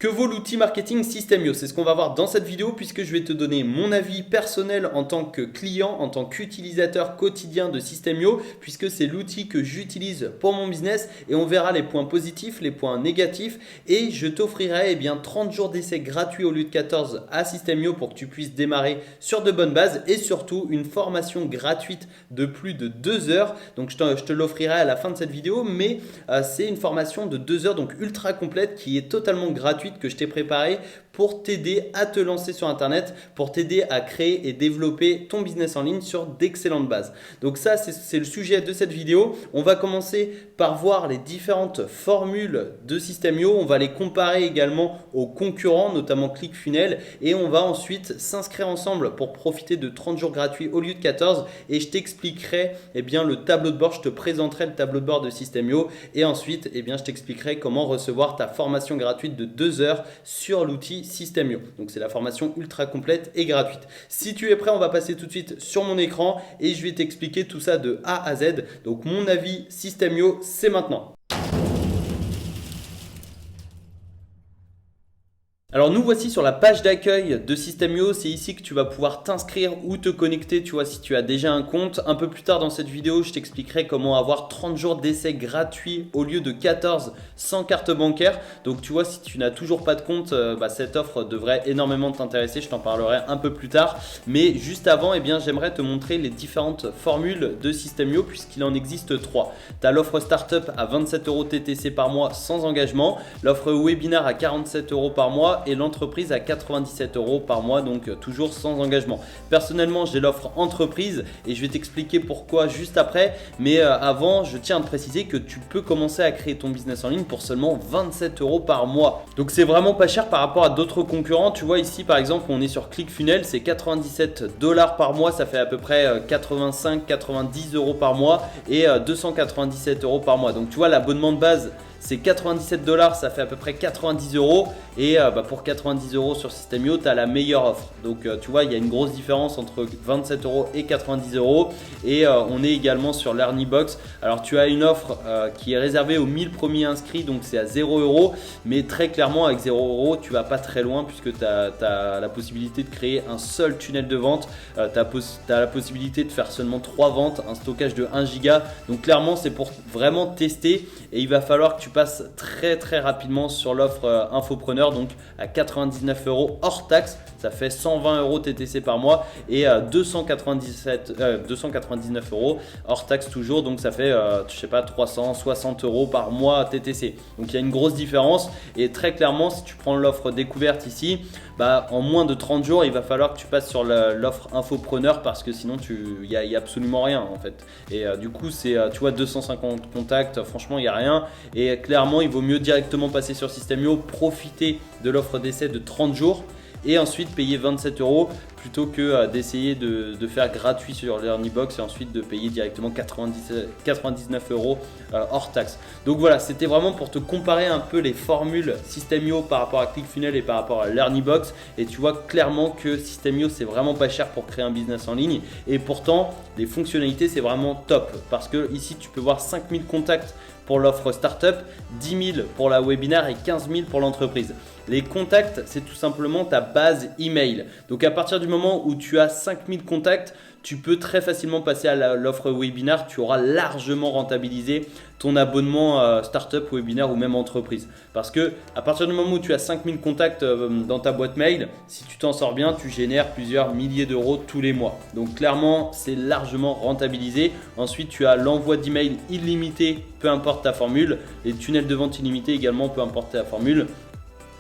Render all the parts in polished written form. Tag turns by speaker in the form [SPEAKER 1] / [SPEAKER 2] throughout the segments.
[SPEAKER 1] Que vaut l'outil marketing System.io? C'est ce qu'on va voir dans cette vidéo puisque je vais te donner mon avis personnel en tant que client, en tant qu'utilisateur quotidien de System.io puisque c'est l'outil que j'utilise pour mon business et on verra les points positifs, les points négatifs et je t'offrirai 30 jours d'essai gratuits au lieu de 14 à System.io pour que tu puisses démarrer sur de bonnes bases et surtout une formation gratuite de plus de 2 heures. Donc je te l'offrirai à la fin de cette vidéo mais c'est une formation de 2 heures donc ultra complète qui est totalement gratuite que je t'ai préparé pour t'aider à te lancer sur Internet, pour t'aider à créer et développer ton business en ligne sur d'excellentes bases. Donc ça, c'est le sujet de cette vidéo. On va commencer par voir les différentes formules de System.io. On va les comparer également aux concurrents, notamment ClickFunnels. Et on va ensuite s'inscrire ensemble pour profiter de 30 jours gratuits au lieu de 14. Et je t'expliquerai le tableau de bord. Je te présenterai le tableau de bord de System.io. Et ensuite, je t'expliquerai comment recevoir ta formation gratuite de 2 heures sur l'outil System.io. Donc c'est la formation ultra complète et gratuite. Si tu es prêt, on va passer tout de suite sur mon écran et je vais t'expliquer tout ça de A à Z. Donc mon avis System.io, c'est maintenant. Alors nous voici sur la page d'accueil de System.io, c'est ici que tu vas pouvoir t'inscrire ou te connecter, tu vois, si tu as déjà un compte. Un peu plus tard dans cette vidéo, je t'expliquerai comment avoir 30 jours d'essai gratuit au lieu de 14 sans carte bancaire. Donc tu vois, si tu n'as toujours pas de compte, cette offre devrait énormément t'intéresser, je t'en parlerai un peu plus tard. Mais juste avant, j'aimerais te montrer les différentes formules de System.io puisqu'il en existe 3. Tu as l'offre Startup à 27 € TTC par mois sans engagement, l'offre Webinar à 47 € par mois et l'entreprise à 97 € par mois, donc toujours sans engagement. Personnellement, j'ai l'offre entreprise et je vais t'expliquer pourquoi juste après. Mais avant, je tiens à te préciser que tu peux commencer à créer ton business en ligne pour seulement 27 € par mois. Donc c'est vraiment pas cher par rapport à d'autres concurrents. Tu vois ici par exemple, on est sur ClickFunnels, c'est 97 $ par mois, ça fait à peu près 85-90 € par mois et 297 € par mois. Donc tu vois, l'abonnement de base c'est 97 $, ça fait à peu près 90 € et pour 90 € sur System.io, tu as la meilleure offre. Donc tu vois, il y a une grosse différence entre 27 € et 90 € et on est également sur l'Earnybox. Alors tu as une offre qui est réservée aux 1000 premiers inscrits, donc c'est à 0 €, mais très clairement avec 0 € tu vas pas très loin puisque tu as la possibilité de créer un seul tunnel de vente, tu as la possibilité de faire seulement 3 ventes, un stockage de 1 giga. Donc clairement c'est pour vraiment tester et il va falloir que tu passes très rapidement sur l'offre infopreneur, donc à 99 € hors taxe, ça fait 120 € TTC par mois et 299 € hors taxe toujours, donc ça fait 360 € par mois TTC. Donc il y a une grosse différence et très clairement si tu prends l'offre découverte ici, en moins de 30 jours il va falloir que tu passes sur l'offre infopreneur parce que sinon il y a absolument rien en fait. Et du coup c'est 250 contacts, franchement il n'y a rien et clairement il vaut mieux directement passer sur System.io, profiter de l'offre d'essai de 30 jours et ensuite payer 27 € plutôt que d'essayer de faire gratuit sur l'Earnybox et ensuite de payer directement 99 € hors taxe. Donc voilà, c'était vraiment pour te comparer un peu les formules System.io par rapport à ClickFunnels et par rapport à l'Earnybox et tu vois clairement que System.io c'est vraiment pas cher pour créer un business en ligne et pourtant les fonctionnalités c'est vraiment top parce que ici tu peux voir 5000 contacts pour l'offre Startup, 10 000 pour la Webinar et 15 000 pour l'entreprise. Les contacts, c'est tout simplement ta base email. Donc à partir du moment où tu as 5000 contacts, tu peux très facilement passer à l'offre Webinar. Tu auras largement rentabilisé ton abonnement Startup, Webinar ou même entreprise. Parce que à partir du moment où tu as 5000 contacts dans ta boîte mail, si tu t'en sors bien, tu génères plusieurs milliers d'euros tous les mois. Donc clairement, c'est largement rentabilisé. Ensuite, tu as l'envoi d'email illimité, peu importe ta formule. Les tunnels de vente illimités également, peu importe ta formule.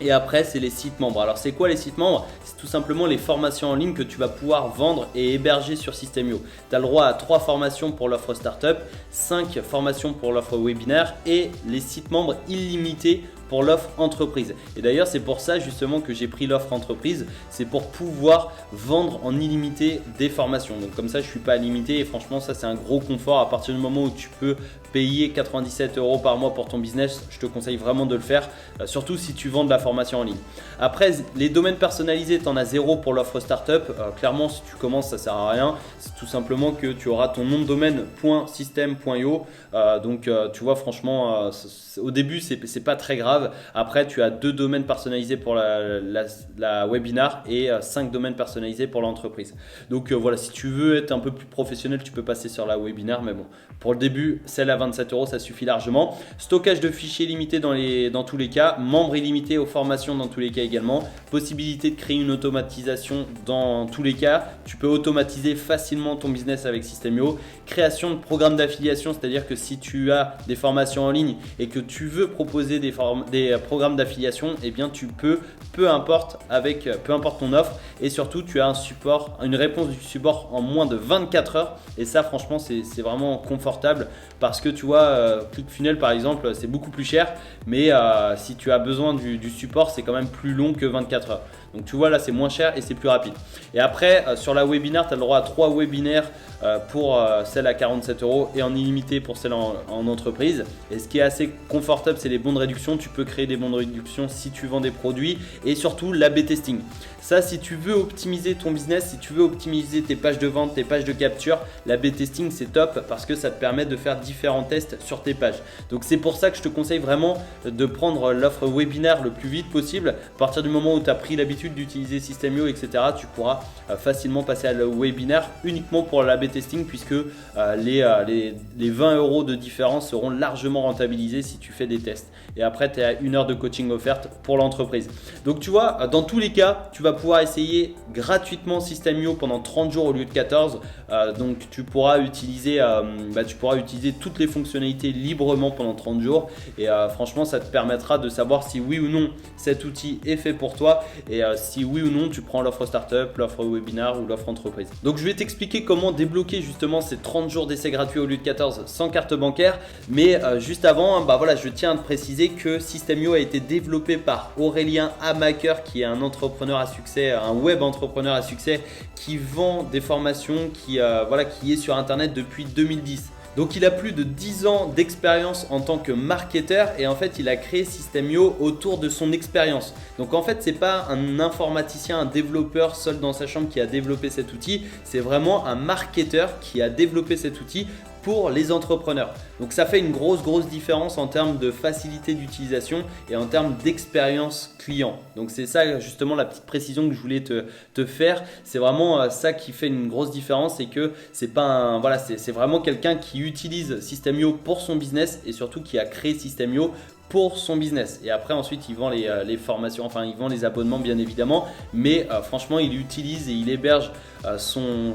[SPEAKER 1] Et après, c'est les sites membres. Alors, c'est quoi les sites membres? C'est tout simplement les formations en ligne que tu vas pouvoir vendre et héberger sur System.io. Tu as le droit à 3 formations pour l'offre Startup, 5 formations pour l'offre Webinaire et les sites membres illimités pour l'offre entreprise. Et d'ailleurs, c'est pour ça justement que j'ai pris l'offre entreprise. C'est pour pouvoir vendre en illimité des formations. Donc comme ça, je ne suis pas limité et franchement, ça c'est un gros confort. À partir du moment où tu peux payer 97 € par mois pour ton business, je te conseille vraiment de le faire, surtout si tu vends de la formation en ligne. Après, les domaines personnalisés, tu en as 0 pour l'offre startup. Clairement, si tu commences, ça ne sert à rien. C'est tout simplement que tu auras ton nom de domaine .system.io. Donc, tu vois, franchement, au début, c'est pas très grave. grave. Après, tu as 2 domaines personnalisés pour la webinar et 5 domaines personnalisés pour l'entreprise. Donc voilà, si tu veux être un peu plus professionnel, tu peux passer sur la webinar, mais bon, pour le début, celle à 27 €, ça suffit largement. Stockage de fichiers limité dans tous les cas, membres illimités aux formations dans tous les cas également, possibilité de créer une automatisation dans tous les cas. Tu peux automatiser facilement ton business avec System.io, création de programmes d'affiliation, c'est-à-dire que si tu as des formations en ligne et que tu veux proposer des programmes d'affiliation, eh bien tu peux, peu importe ton offre, et surtout tu as une réponse du support en moins de 24 heures, et ça franchement c'est vraiment confortable parce que tu vois, ClickFunnels par exemple, c'est beaucoup plus cher, mais si tu as besoin du support, c'est quand même plus long que 24 heures. Donc tu vois, là c'est moins cher et c'est plus rapide. Et après sur la webinar, tu as le droit à 3 webinaires pour celle à 47 € et en illimité pour celle en entreprise. Et ce qui est assez confortable, c'est les bons de réduction. Tu peux créer des bons de réduction si tu vends des produits, et surtout l'A/B testing. Ça, si tu veux optimiser ton business, si tu veux optimiser tes pages de vente, tes pages de capture, l'A/B testing c'est top parce que ça te permet de faire différents tests sur tes pages. Donc c'est pour ça que je te conseille vraiment de prendre l'offre webinaire le plus vite possible. À partir du moment où tu as pris l'habitude d'utiliser System.io, etc., tu pourras facilement passer à le webinaire uniquement pour l'A/B testing, puisque les 20 € de différence seront largement rentabilisés si tu fais des tests. Et après, tu as 1 heure de coaching offerte pour l'entreprise. Donc tu vois, dans tous les cas, tu vas pouvoir essayer gratuitement System.io pendant 30 jours au lieu de 14. Donc tu pourras utiliser toutes les fonctionnalités librement pendant 30 jours. Et franchement, ça te permettra de savoir si oui ou non cet outil est fait pour toi, et si oui ou non tu prends l'offre startup, l'offre webinar ou l'offre entreprise. Donc je vais t'expliquer comment débloquer justement ces 30 jours d'essai gratuit au lieu de 14 sans carte bancaire. Mais juste avant, je tiens à te préciser que System.io a été développé par Aurélien Hamaker, qui est un entrepreneur à succès, un web entrepreneur à succès qui vend des formations, qui est sur internet depuis 2010. Donc il a plus de 10 ans d'expérience en tant que marketeur, et en fait il a créé System.io autour de son expérience. Donc en fait c'est pas un informaticien, un développeur seul dans sa chambre qui a développé cet outil, c'est vraiment un marketeur qui a développé cet outil pour les entrepreneurs. Donc ça fait une grosse différence en termes de facilité d'utilisation et en termes d'expérience client. Donc c'est ça justement la petite précision que je voulais te faire. C'est vraiment ça qui fait une grosse différence, et que c'est vraiment quelqu'un qui utilise System.io pour son business, et surtout qui a créé System.io pour son business. Et après ensuite il vend les formations, il vend les abonnements bien évidemment, mais franchement il utilise et il héberge son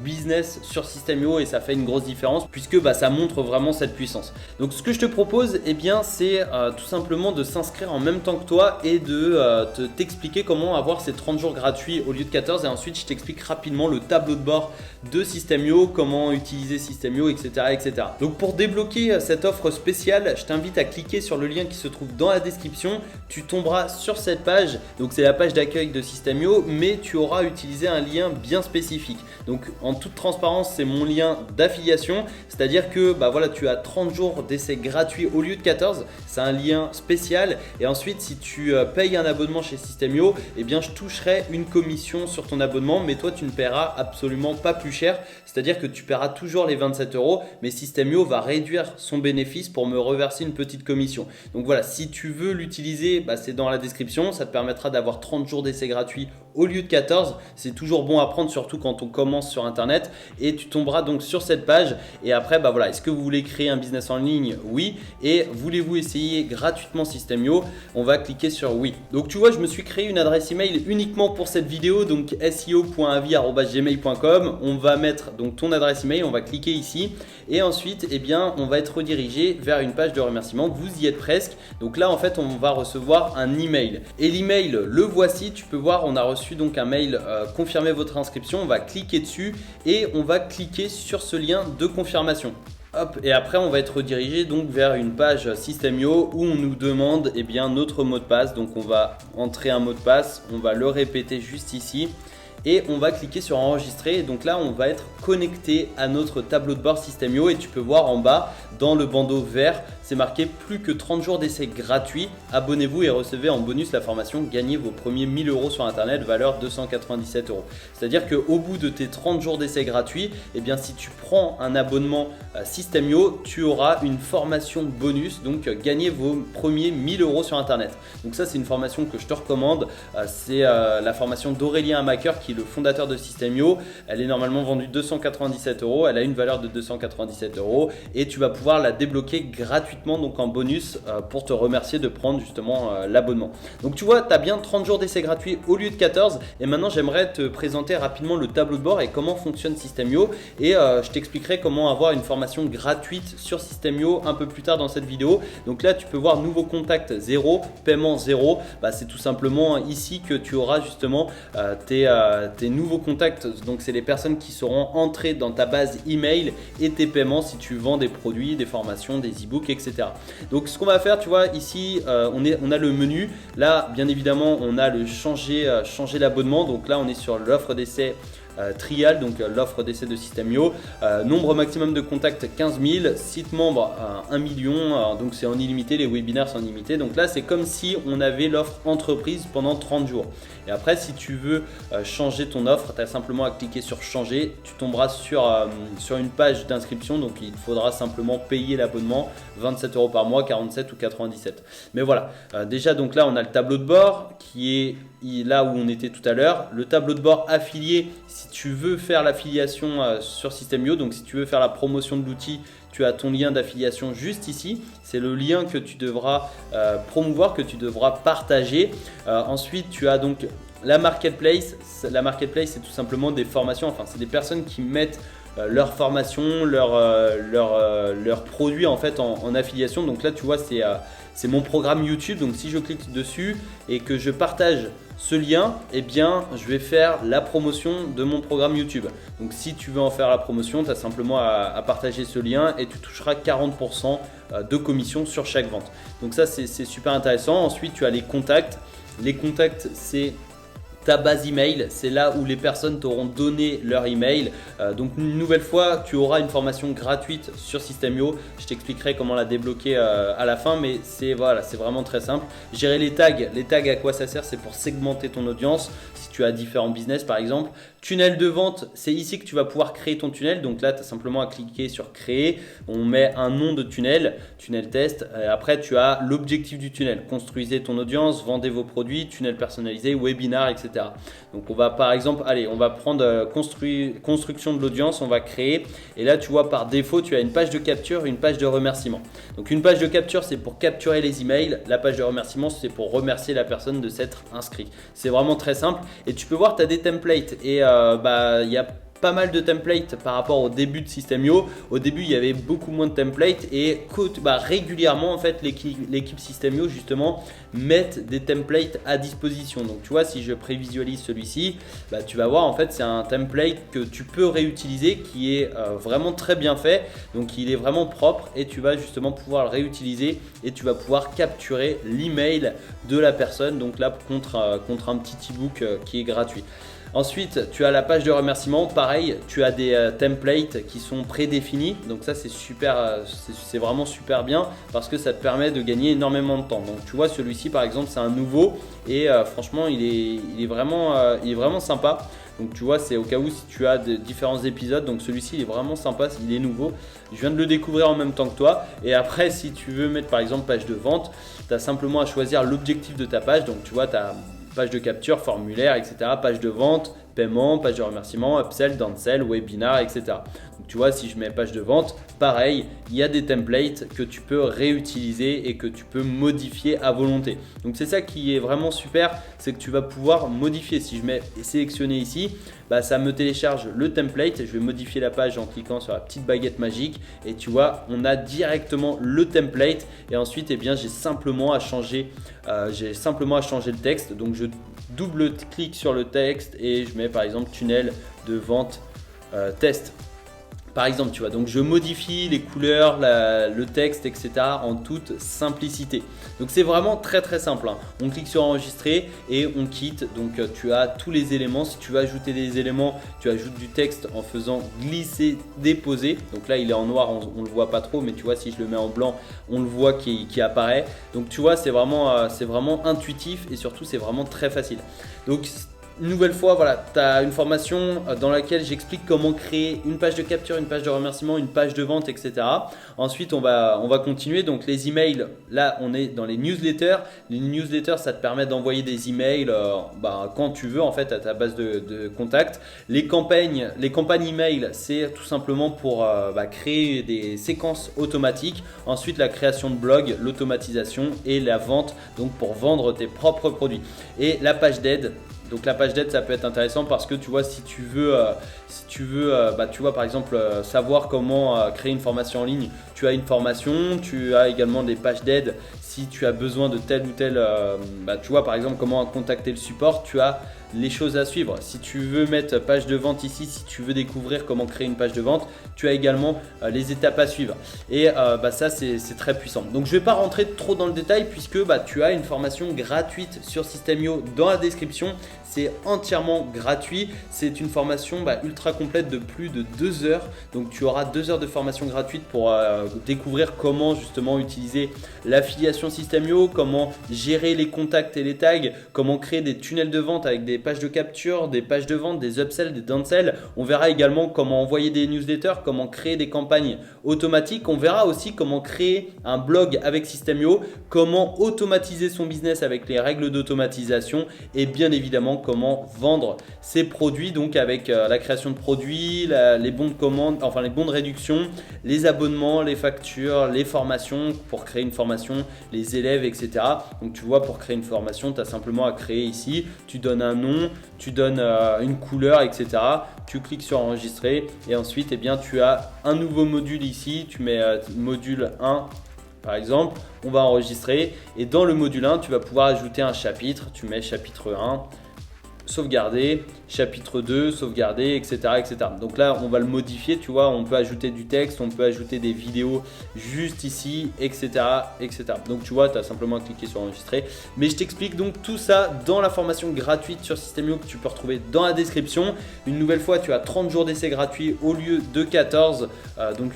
[SPEAKER 1] business sur System.io, et ça fait une grosse différence puisque ça montre vraiment cette puissance. Donc ce que je te propose, c'est tout simplement de s'inscrire en même temps que toi et de t'expliquer comment avoir ces 30 jours gratuits au lieu de 14, et ensuite je t'explique rapidement le tableau de bord de System.io, comment utiliser System.io, etc. Donc pour débloquer cette offre spéciale, je t'invite à cliquer sur le lien qui se trouve dans la description. Tu tomberas sur cette page, donc c'est la page d'accueil de System.io, mais tu auras utilisé un lien bien spécifique. Donc en toute transparence, c'est mon lien d'affiliation, c'est-à-dire que tu as 30 jours d'essai gratuit au lieu de 14, c'est un lien spécial. Et ensuite si tu payes un abonnement chez System.io, je toucherai une commission sur ton abonnement, mais toi tu ne paieras absolument pas plus cher, c'est-à-dire que tu paieras toujours les 27 €, mais System.io va réduire son bénéfice pour me reverser une petite commission. Donc voilà, si tu veux l'utiliser, c'est dans la description, ça te permettra d'avoir 30 jours d'essai gratuit au lieu de 14. C'est toujours bon à prendre, surtout quand on commence sur internet, et tu tomberas donc sur cette page. Et après est-ce que vous voulez créer un business en ligne? Oui. Et voulez-vous essayer gratuitement System.io? On va cliquer sur oui. Donc tu vois, je me suis créé une adresse email uniquement pour cette vidéo, donc seo.avi@gmail.com. on va mettre donc ton adresse email, on va cliquer ici, et ensuite on va être redirigé vers une page de remerciement. Vous y êtes presque. Donc là en fait on va recevoir un email, et l'email le voici. Tu peux voir, on a reçu donc un mail confirmez votre inscription. On va cliquer dessus et on va cliquer sur ce lien de confirmation. Hop, et après on va être redirigé donc vers une page System.io où on nous demande notre mot de passe. Donc on va entrer un mot de passe, on va le répéter juste ici, et on va cliquer sur enregistrer. Et donc là on va être connecté à notre tableau de bord System.io, et tu peux voir en bas dans le bandeau vert, c'est marqué plus que 30 jours d'essai gratuit. Abonnez-vous et recevez en bonus la formation gagnez vos premiers 1000 € sur internet, valeur 297 €. C'est-à-dire qu'au bout de tes 30 jours d'essai gratuit, eh bien, si tu prends un abonnement System.io, tu auras une formation bonus, donc gagner vos premiers 1000 € sur internet. Donc ça, c'est une formation que je te recommande. C'est la formation d'Aurélien Amaker qui est le fondateur de System.io. Elle est normalement vendue 297 €. Elle a une valeur de 297 € et tu vas pouvoir la débloquer gratuitement, donc en bonus, pour te remercier de prendre justement l'abonnement. Donc tu vois, tu as bien 30 jours d'essai gratuit au lieu de 14. Et maintenant, j'aimerais te présenter rapidement le tableau de bord et comment fonctionne System.io. Et je t'expliquerai comment avoir une formation gratuite sur System.io un peu plus tard dans cette vidéo. Donc là, tu peux voir nouveau contact 0, paiement 0. C'est tout simplement ici que tu auras justement tes nouveaux contacts. Donc c'est les personnes qui seront entrées dans ta base email et tes paiements si tu vends des produits, des formations, des e-books, etc. Donc ce qu'on va faire, tu vois, ici on a le menu. Là, bien évidemment, on a le changer l'abonnement. Donc là, on est sur l'offre d'essai trial, donc l'offre d'essai de System.io. Nombre maximum de contacts 15 000, site membre 1 million, donc c'est en illimité, les webinaires sont en illimité. Donc là, c'est comme si on avait l'offre entreprise pendant 30 jours. Et après, si tu veux changer ton offre, tu as simplement à cliquer sur changer. Tu tomberas sur une page d'inscription, donc il faudra simplement payer l'abonnement 27 € par mois, 47 ou 97. Mais voilà, déjà donc là on a le tableau de bord qui est là où on était tout à l'heure. Le tableau de bord affilié, si tu veux faire l'affiliation sur System.io, donc si tu veux faire la promotion de l'outil, tu as ton lien d'affiliation juste ici. C'est le lien que tu devras promouvoir, que tu devras partager. Ensuite, tu as donc la marketplace. La marketplace, c'est tout simplement des formations. Enfin, c'est des personnes qui mettent leur formation, leurs produits en fait en affiliation. Donc là, tu vois, c'est mon programme YouTube. Donc si je clique dessus et que je partage ce lien, eh bien, je vais faire la promotion de mon programme YouTube. Donc si tu veux en faire la promotion, tu as simplement à partager ce lien et tu toucheras 40% de commission sur chaque vente. Donc ça, c'est super intéressant. Ensuite, tu as les contacts. Les contacts, c'est ta base email, c'est là où les personnes t'auront donné leur email. Donc une nouvelle fois, tu auras une formation gratuite sur System.io. Je t'expliquerai comment la débloquer à la fin, mais c'est vraiment très simple. Gérer les tags. Les tags, à quoi ça sert? C'est pour segmenter ton audience. Si tu as différents business par exemple. Tunnel de vente, c'est ici que tu vas pouvoir créer ton tunnel. Donc là, tu as simplement à cliquer sur créer. On met un nom de tunnel, tunnel test. Et après, tu as l'objectif du tunnel. Construisez ton audience, vendez vos produits, tunnel personnalisé, webinar, etc. Donc on va par exemple, allez, on va prendre construction de l'audience, on va créer. Et là, tu vois, par défaut, tu as une page de capture, une page de remerciement. Donc une page de capture, c'est pour capturer les emails. La page de remerciement, c'est pour remercier la personne de s'être inscrit. C'est vraiment très simple. Et tu peux voir, tu as des templates. Et il y a pas mal de templates par rapport au début de System.io. Au début, il y avait beaucoup moins de templates et régulièrement, en fait, l'équipe System.io justement mettent des templates à disposition. Donc, tu vois, si je prévisualise celui-ci, tu vas voir, en fait, c'est un template que tu peux réutiliser qui est vraiment très bien fait. Donc, il est vraiment propre et tu vas justement pouvoir le réutiliser et tu vas pouvoir capturer l'email de la personne. Donc là, contre un petit e-book qui est gratuit. Ensuite, tu as la page de remerciement. Pareil, tu as des templates qui sont prédéfinis. Donc ça, c'est super, c'est vraiment super bien parce que ça te permet de gagner énormément de temps. Donc tu vois, celui-ci par exemple, c'est un nouveau et franchement, il est vraiment sympa. Donc tu vois, c'est au cas où si tu as différents épisodes. Donc celui-ci, il est vraiment sympa, il est nouveau. Je viens de le découvrir en même temps que toi. Et après, si tu veux mettre par exemple page de vente, tu as simplement à choisir l'objectif de ta page. Donc tu vois, tu as page de capture, formulaire, etc. Page de vente, paiement, page de remerciement, upsell, downsell, webinar, etc. Donc tu vois, si je mets page de vente, pareil, il y a des templates que tu peux réutiliser et que tu peux modifier à volonté. Donc c'est ça qui est vraiment super, c'est que tu vas pouvoir modifier. Si je mets sélectionner ici, ça me télécharge le template. Je vais modifier la page en cliquant sur la petite baguette magique et tu vois, on a directement le template et ensuite, eh bien, j'ai simplement à changer le texte. Donc je double-clique sur le texte et je mets par exemple tunnel de vente test. Par exemple, tu vois, donc je modifie les couleurs, le texte, etc. en toute simplicité. Donc c'est vraiment très très simple, hein. On clique sur enregistrer et on quitte. Donc tu as tous les éléments. Si tu veux ajouter des éléments, tu ajoutes du texte en faisant glisser, déposer. Donc là il est en noir, on ne le voit pas trop, mais tu vois, si je le mets en blanc, on le voit qui apparaît. Donc tu vois, c'est vraiment intuitif et surtout c'est vraiment très facile. Donc une nouvelle fois, voilà, tu as une formation dans laquelle j'explique comment créer une page de capture, une page de remerciement, une page de vente, etc. Ensuite, on va continuer. Donc les emails, là, on est dans les newsletters. Les newsletters, ça te permet d'envoyer des emails quand tu veux, en fait, à ta base de contacts. Les campagnes email, c'est tout simplement pour créer des séquences automatiques. Ensuite, la création de blog, l'automatisation et la vente, donc pour vendre tes propres produits. Et la page d'aide. Donc la page d'aide, ça peut être intéressant parce que tu vois, si tu veux tu vois, par exemple, savoir comment créer une formation en ligne, tu as une formation, tu as également des pages d'aide. Si tu as besoin de tel ou tel, tu vois, par exemple, comment contacter le support, tu as les choses à suivre. Si tu veux mettre page de vente ici, si tu veux découvrir comment créer une page de vente, tu as également les étapes à suivre. Et ça, c'est très puissant. Donc, je ne vais pas rentrer trop dans le détail puisque tu as une formation gratuite sur System.io dans la description. C'est entièrement gratuit. C'est une formation ultra complète de plus de 2 heures. Donc, tu auras 2 heures de formation gratuite pour découvrir comment justement utiliser l'affiliation System.io, comment gérer les contacts et les tags, comment créer des tunnels de vente avec des pages de capture, des pages de vente, des upsells, des downsells. On verra également comment envoyer des newsletters, comment créer des campagnes automatiques. On verra aussi comment créer un blog avec System.io, comment automatiser son business avec les règles d'automatisation et bien évidemment comment vendre ses produits, donc avec la création de produits, les bons de commande, enfin les bons de réduction, les abonnements, les factures, les formations pour créer une formation, les élèves, etc. Donc tu vois, pour créer une formation, tu as simplement à créer ici, tu donnes un nom, tu donnes une couleur, etc. Tu cliques sur enregistrer et ensuite tu as un nouveau module ici, tu mets module 1 par exemple, on va enregistrer et dans le module 1 tu vas pouvoir ajouter un chapitre, tu mets chapitre 1, sauvegarder, chapitre 2, sauvegarder, etc., etc. Donc là, on va le modifier, tu vois, on peut ajouter du texte, on peut ajouter des vidéos juste ici, etc., etc. Donc tu vois, tu as simplement à cliquer sur enregistrer. Mais je t'explique donc tout ça dans la formation gratuite sur System.io que tu peux retrouver dans la description. Une nouvelle fois, tu as 30 jours d'essai gratuit au lieu de 14, donc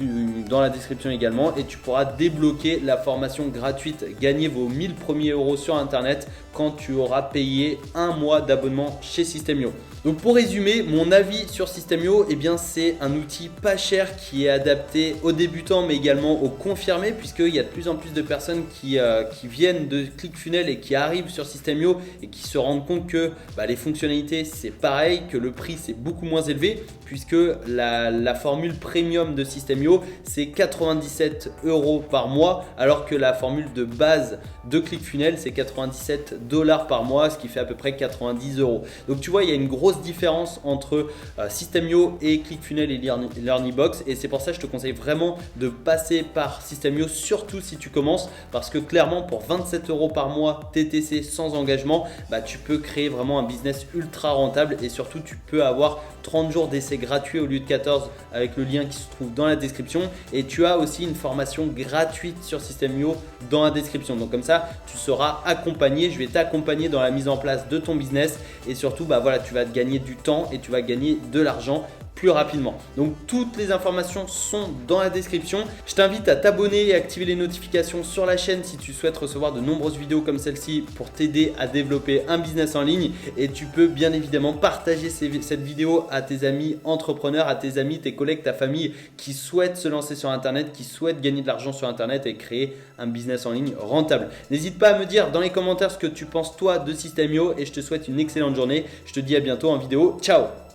[SPEAKER 1] dans la description également. Et tu pourras débloquer la formation gratuite, gagner vos 1000 premiers euros sur Internet quand tu auras payé un mois d'abonnement chez System.io. Donc pour résumer, mon avis sur System.io, c'est un outil pas cher qui est adapté aux débutants mais également aux confirmés, puisqu'il y a de plus en plus de personnes qui viennent de ClickFunnels et qui arrivent sur System.io et qui se rendent compte que les fonctionnalités c'est pareil, que le prix c'est beaucoup moins élevé, puisque la formule premium de System.io c'est 97 € par mois, alors que la formule de base de ClickFunnels c'est 97 $ par mois, ce qui fait à peu près 90 €. Donc tu vois, il y a une grosse différence entre System.io et ClickFunnels et LearnyBox, et c'est pour ça que je te conseille vraiment de passer par System.io, surtout si tu commences, parce que clairement pour 27 € par mois TTC sans engagement, tu peux créer vraiment un business ultra rentable et surtout tu peux avoir 30 jours d'essai gratuit au lieu de 14 avec le lien qui se trouve dans la description, et tu as aussi une formation gratuite sur System.io dans la description. Donc comme ça, tu seras accompagné, je vais t'accompagner dans la mise en place de ton business et surtout tu vas gagner du temps et tu vas gagner de l'argent plus rapidement. Donc toutes les informations sont dans la description. Je t'invite à t'abonner et activer les notifications sur la chaîne si tu souhaites recevoir de nombreuses vidéos comme celle-ci pour t'aider à développer un business en ligne, et tu peux bien évidemment partager cette vidéo à tes amis entrepreneurs, à tes amis, tes collègues, ta famille qui souhaitent se lancer sur Internet, qui souhaitent gagner de l'argent sur Internet et créer un business en ligne rentable. N'hésite pas à me dire dans les commentaires ce que tu penses toi de System.io et je te souhaite une excellente journée. Je te dis à bientôt en vidéo. Ciao!